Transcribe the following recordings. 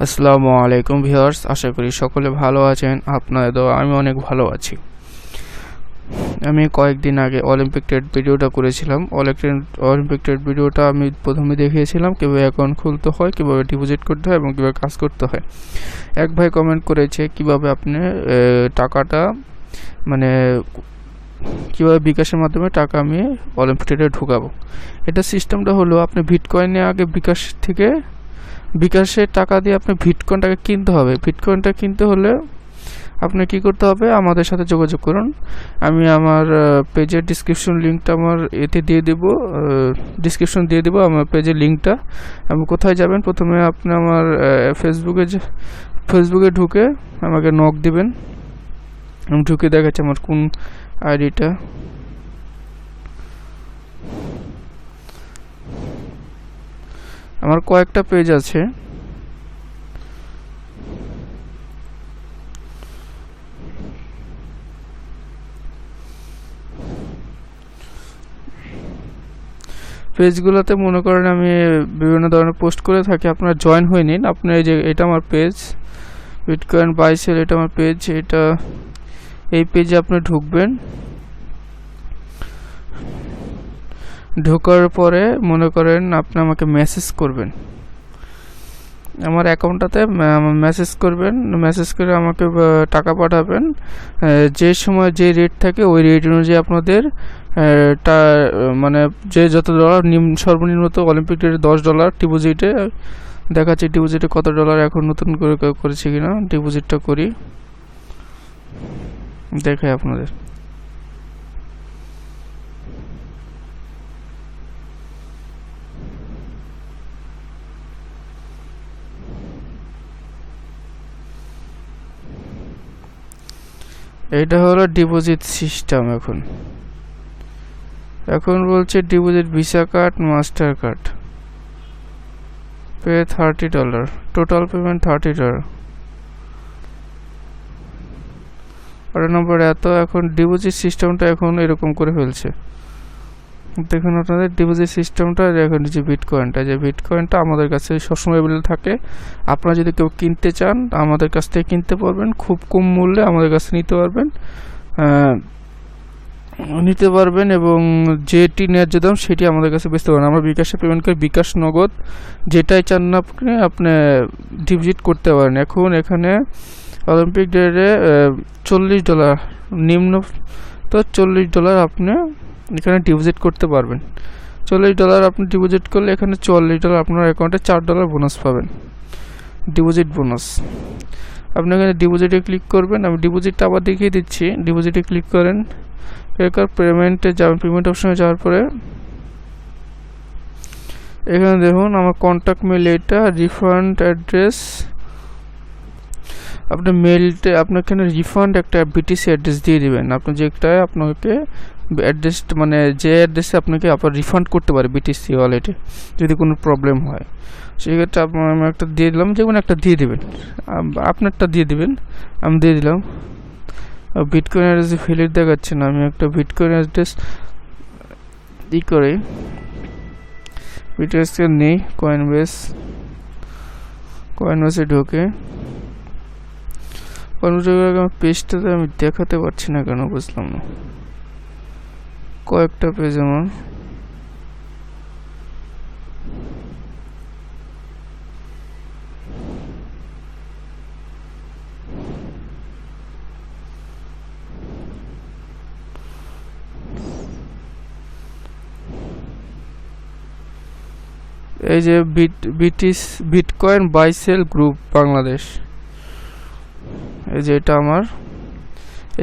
আসসালামু আলাইকুম ভিউয়ার্স, আশা করি সকলে ভালো আছেন। আপনাদের দোয়া আমি অনেক ভালো আছি। আমি কয়েকদিন আগে অলিম্পিক ট্রেড ভিডিওটা করেছিলাম। অলিম্পিক ট্রেড ভিডিওটা আমি প্রথমে দেখিয়েছিলাম কীভাবে অ্যাকাউন্ট খুলতে হয়, কীভাবে ডিপোজিট করতে হয় এবং কীভাবে কাজ করতে হয়। এক ভাই কমেন্ট করেছে কীভাবে আপনি টাকাটা মানে কীভাবে বিকাশের মাধ্যমে টাকা আমি অলিম্পিক ট্রেডে ঢুকাবো। এটা সিস্টেমটা হলো, আপনি বিটকয়েনে আগে বিকাশের টাকা দিয়ে আপনি বিটকয়েনটাকে কিনতে হবে। বিটকয়েনটা কিনতে হলে আপনি কি করতে হবে, আমাদের সাথে যোগাযোগ করুন। আমি আমার পেজের ডিসক্রিপশন লিঙ্কটা আমার এতে দিয়ে দেব, ডিসক্রিপশন দিয়ে দেবো আমার পেজের লিঙ্কটা। আপনি কোথায় যাবেন, প্রথমে আপনি আমার ফেসবুকে ঢুকে আমাকে নক দিবেন। আমি ঢুকে দেখাচ্ছি আমার কোন আইডিটা। আমার কয়েকটা পেজ আছে। পেজগুলোতে মনে করেন আমি বিভিন্ন ধরনের পোস্ট করে থাকি, আপনারা জয়েন হয়ে নিন। আপনার এই যে এটা আমার পেজ, বিটকয়েন বাই সেল, এটা আমার পেজ। এই পেজে আপনি ঢুকবেন। ঢোকার পরে মনে করেন আপনি আমাকে মেসেজ করবেন, আমার অ্যাকাউন্টটাতে মেসেজ করবেন। মেসেজ করে আমাকে টাকা পাঠাবেন। যে সময় যে রেট থাকে ওই রেট অনুযায়ী আপনাদের মানে যে যত ডলার সর্বনিম্ন অলিম্পিক ট্রেডে $10 ডিপোজিটে দেখাচ্ছে। ডিপোজিটে কত ডলার এখন নতুন করে করেছে কিনা, ডিপোজিটটা করি, দেখাই আপনাদের। এইটা হলো ডিপোজিট সিস্টেম। এখন বলছে deposit visa card, master card, pay $30, total payment $30, order number এত। এখন ডিপোজিট সিস্টেমটা এখন এরকম করে ফেলছে। দেখুন আপনাদের ডিপোজিট সিস্টেমটা এখন যে বিটকয়েনটা আমাদের কাছে সবসময় অ্যাভেলেবল থাকে। আপনারা যদি কেউ কিনতে চান আমাদের কাছ থেকে কিনতে পারবেন, খুব কম মূল্যে আমাদের কাছে নিতে পারবেন এবং যেটি ন্যায্য দাম সেটি আমাদের কাছে বেচতে পারেন। আমরা বিকাশে পেমেন্ট করি, বিকাশ নগদ, যেটাই চান না আপনি ডিপোজিট করতে পারেন। এখন এখানে অলিম্পিক ট্রেডে $40 নিম্ন, তো $40 আপনি এখানে ডিপোজিট করতে পারবেন। $40 আপনি ডিপোজিট করলে এখানে $40 আপনার অ্যাকাউন্টে $4 বোনাস পাবেন, ডিপোজিট বোনাস। আপনি এখানে ডিপোজিটে ক্লিক করবেন। আমি ডিপোজিটটা আবার দেখিয়ে দিচ্ছি। ডিপোজিটে ক্লিক করেন, এরপর পেমেন্টে যাবেন। পেমেন্ট অপশনে যাওয়ার পরে এখানে দেখুন আমার কন্ট্যাক্ট মেল, এটা রিফান্ড অ্যাড্রেস। আপনি মেলটা আপনার এখানে রিফান্ড একটা বিটিসি অ্যাড্রেস দিয়ে দিবেন। আপনি যেটায় আপনাকে অ্যাড্রেস মানে যে অ্যাড্রেসে আপনাকে আবার রিফান্ড করতে পারে বিটিসি ওয়ালেটে যদি কোনো প্রবলেম হয়, সেক্ষেত্রে আমি একটা দিয়ে দিলাম, যে কোনো একটা দিয়ে দেবেন, আপনারটা দিয়ে দিবেন। আমি দিয়ে দিলাম। বিটকয়েন অ্যাড্রেস ভ্যালিড দেখাচ্ছে না, আমি একটা বিটকয়েন অ্যাড্রেস করে বিটকয়েনকে নেই। কয়েনবেসে ঢোকে আমার পেজটাতে আমি দেখাতে পারছি না কেন, বুঝলাম না। কয়েকটা পেজ আমার, এই যে bitcoin buy sell group Bangladesh, এই যে এটা আমার।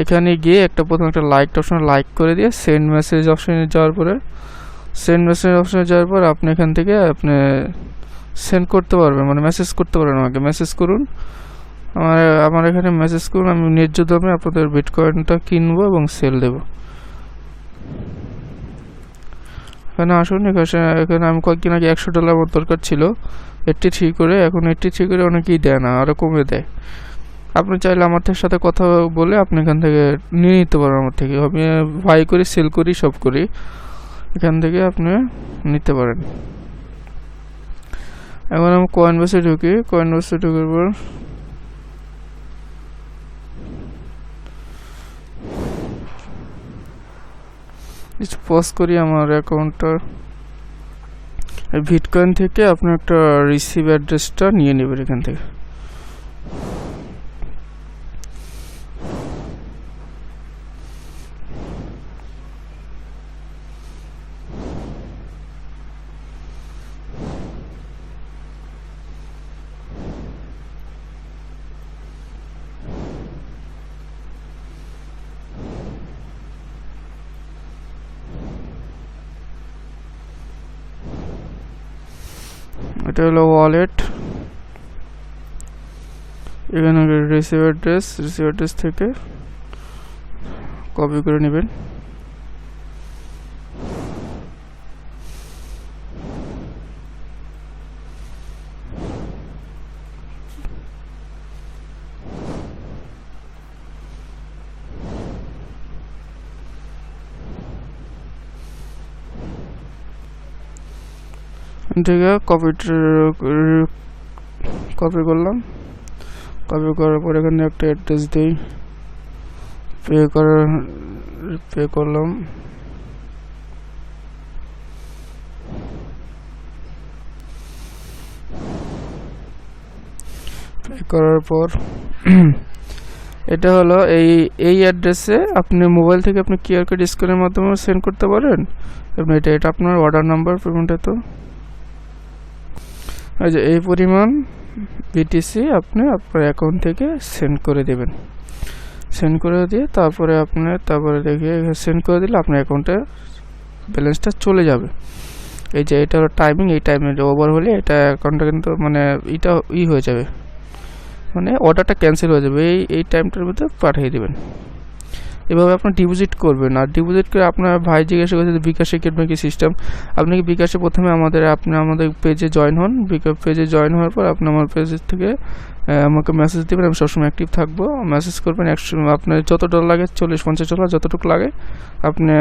এখানে গিয়ে প্রথমে একটা অপশন লাইক করে দিয়ে সেন্ড মেসেজ অপশনে যাওয়ার পর আপনি এখান থেকে আপনি সেন্ড করতে পারবেন, মানে মেসেজ করতে পারবেন। আমাকে মেসেজ করুন, আমার এখানে মেসেজ করুন। আমি ন্যায্য দামে আপনাদের বিটকয়েনটা কিনবো এবং সেল দেব। এখানে আসুন। এখানে আমি কয়েকদিন আগে $100 আমার দরকার ছিল, 83 করে। এখন 83 করে অনেকেই দেয় না, আরও কমে দেয়। আপনি চাইলে আমার সাথে কথা বলে আপনি এখান থেকে নিয়ে নিতে পারেন। আমার থেকে আমি বাই করি, সেল করি, সব করি। এখান থেকে আপনি নিতে পারেন। এখন আমি কয়েন বেসে ঢুকি, কয়েন বেসে ঢুকার পর কিছু পজ করি আমার অ্যাকাউন্টটা। বিটকয়েন থেকে আপনি একটা রিসিভ অ্যাড্রেসটা নিয়ে নেবেন এখান থেকে। এটা হলো ওয়ালেট, এখানে রিসিভ অ্যাড্রেস থেকে কপি করে নেবেন। ঠিক আছে, কপি করলাম। কপি করার পর এখানে একটা অ্যাড্রেস দিই, পে করলাম। পে করার পর এটা হলো এই অ্যাড্রেসে আপনি মোবাইল থেকে আপনি কিউআর কোড স্ক্যানের মাধ্যমে সেন্ড করতে পারেন। এটা আপনার অর্ডার নাম্বার পেমেন্টটা, তো এই পরিমাণ বিটিসি আপনি আপনার অ্যাকাউন্ট থেকে সেন্ড করে দেবেন। সেন্ড করে দিয়ে তারপরে দেখে সেন্ড করে দিলে আপনার অ্যাকাউন্টে ব্যালেন্সটা চলে যাবে। এই যে এটা হলো টাইমিং, এই টাইমে ওভার হলে এটা অ্যাকাউন্টটা কিন্তু মানে এটা হয়ে যাবে, মানে অর্ডারটা ক্যান্সেল হয়ে যাবে। এই টাইমটার ভিতরে পাঠিয়ে দেবেন। এভাবে আপনি ডিপোজিট করবেন। আর ডিপোজিট করে আপনার ভাই জিজ্ঞাসা করছে বিকাশে কিনবেন কি সিস্টেম। আপনি কি বিকাশে প্রথমে আমাদের পেজে জয়েন হন। পেজে জয়েন হওয়ার পর আপনি আমার পেজ থেকে আমাকে মেসেজ দেবেন, আমি সবসময় অ্যাক্টিভ থাকবো। মেসেজ করবেন, আপনার যত ডলার লাগে, 40-50 ডলার যতটুকু লাগে আপনি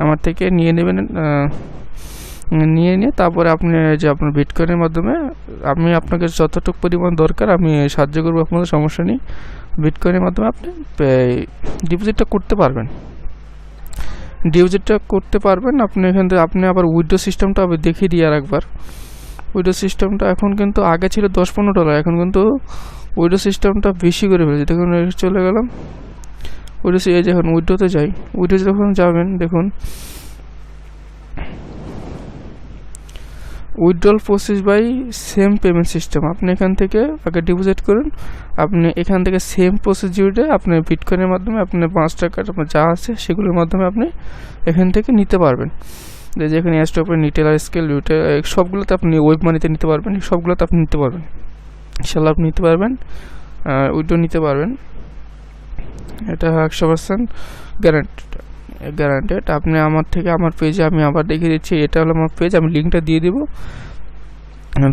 আমার থেকে নিয়ে নেবেন। নিয়ে তারপরে আপনি যে আপনার বিটকয়েনের মাধ্যমে আমি আপনাকে যতটুকু পরিমাণ দরকার আমি সাহায্য করবো, আপনাদের সমস্যা নেই। বিটকয়েনের মাধ্যমে আপনি ডিপোজিটটা করতে পারবেন। আপনি এখান থেকে আপনি আবার উইথড্র সিস্টেমটা আবার দেখিয়ে দিয়ে আর একবার। উইথড্র সিস্টেমটা এখন কিন্তু আগে ছিল 10-15 ডলার, এখন কিন্তু উইথড্র সিস্টেমটা বেশি করে ফেলেছে। দেখুন চলে গেলাম উইথড্র, এই যে এখন উইথড্রতে যাই। উইথড্র যখন যাবেন দেখুন withdrawal process by same payment system. আপনি এখান থেকে আগে ডিপোজিট করুন, আপনি এখান থেকে সেম প্রসিডিউরে আপনি বিটকয়েনের মাধ্যমে আপনি 5 টাকার আপনার যা আছে সেগুলোর মাধ্যমে আপনি এখান থেকে নিতে পারবেন। যেখানে স্টপে নিটেলার স্কেল সবগুলোতে আপনি ওয়েব মানিতে নিতে পারবেন, সবগুলোতে আপনি নিতে পারবেন, ইনশাল্লাহ আপনি নিতে পারবেন, উইথড্র নিতে পারবেন। এটা 100% গ্যারান্টেড। আপনি আমার পেজে আমি আবার দেখিয়ে দিচ্ছি। এটা হলো আমার পেজ, আমি লিঙ্কটা দিয়ে দেবো।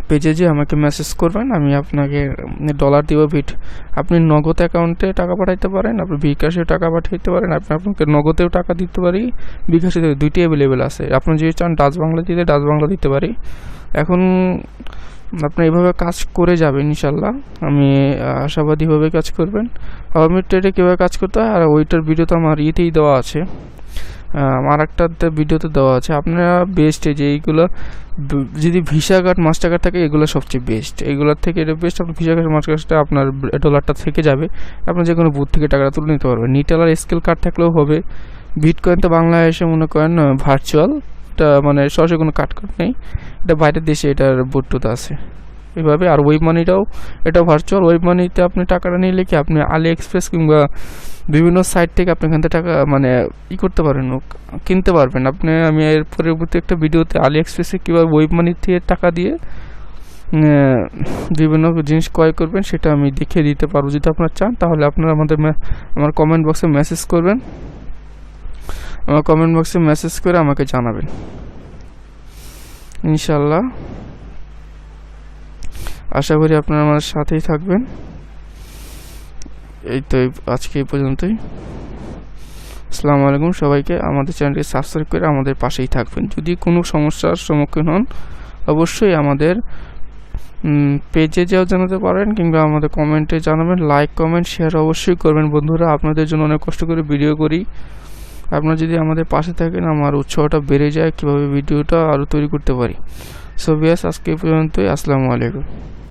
পেজে যে আমাকে মেসেজ করবেন, আমি আপনাকে ডলার দিব। আপনি নগদ অ্যাকাউন্টে টাকা পাঠাইতে পারেন, আপনি বিকাশে টাকা পাঠাইতে পারেন, আপনাকে নগদেও টাকা দিতে পারি, বিকাশে দুইটি অ্যাভেলেবেল আছে। আপনি যদি চান ডাচ বাংলা দিতে পারি। এখন আপনি এইভাবে কাজ করে যাবেন ইনশাল্লাহ, আমি আশাবাদীভাবে কাজ করবেন। অলিম্প ট্রেডে কীভাবে কাজ করতে হয় আর ওইটার ভিডিও তো আমার ইয়েতেই দেওয়া আছে, আমার একটা ভিডিওতে দেওয়া আছে। আপনারা বেস্ট যে এইগুলো যদি ভিসা কার্ড মাস্টার কার্ড থাকে এগুলো সবচেয়ে বেস্ট, এগুলোর থেকে এটা বেস্ট। আপনার ভিসা কার্ড মাস্টার কার্ডটা আপনার ডলারটা থেকে যাবে, আপনার যে কোনো বুথ থেকে টাকাটা তুলে নিতে পারবেন। নিটেলার স্কেল কার্ড থাকলেও হবে। বিটকয়েন তো বাংলাদেশে মনে করেন ভার্চুয়াল, এটা মানে সরাসরি কোনো কার্ড নেই, এটা বাইরের দেশে এটার বুথটুত আছে এভাবে। আর ওয়েব মানিটাও এটাও ভার্চুয়াল। ওয়েব মানিতে আপনি টাকাটা নিলে কি আপনি আলি এক্সপ্রেস কিংবা বিভিন্ন সাইট থেকে আপনি এখান থেকে টাকা মানে করতে পারেন, কিনতে পারবেন। আমি এর পরবর্তী একটা ভিডিওতে আলি এক্সপ্রেসে কীভাবে ওয়েব মানি থেকে টাকা দিয়ে বিভিন্ন জিনিস ক্রয় করবেন সেটা আমি দেখিয়ে দিতে পারবো। যদি আপনারা চান তাহলে আপনারা আমার কমেন্ট বক্সে মেসেজ করবেন, আমার কমেন্ট বক্সে মেসেজ করে আমাকে জানাবেন ইনশাল্লাহ। আশা করি আপনারা আমার সাথেই থাকবেন। এই তো আজকে এই পর্যন্তই। আসসালামু আলাইকুম সবাইকে। আমাদের চ্যানেলটি সাবস্ক্রাইব করে আমাদের পাশেই থাকবেন। যদি কোনো সমস্যার সম্মুখীন হন অবশ্যই আমাদের পেজে যাও জানাতে পারেন, কিংবা আমাদের কমেন্টে জানাবেন। লাইক কমেন্ট শেয়ার অবশ্যই করবেন বন্ধুরা, আপনাদের জন্য অনেক কষ্ট করে ভিডিও করি। আপনারা যদি আমাদের পাশে থাকেন আমার উৎসাহটা বেড়ে যায় কীভাবে ভিডিওটা আরও তৈরি করতে পারি। সো ভিউয়ার্স, আজকে এই পর্যন্তই। আসসালামু আলাইকুম।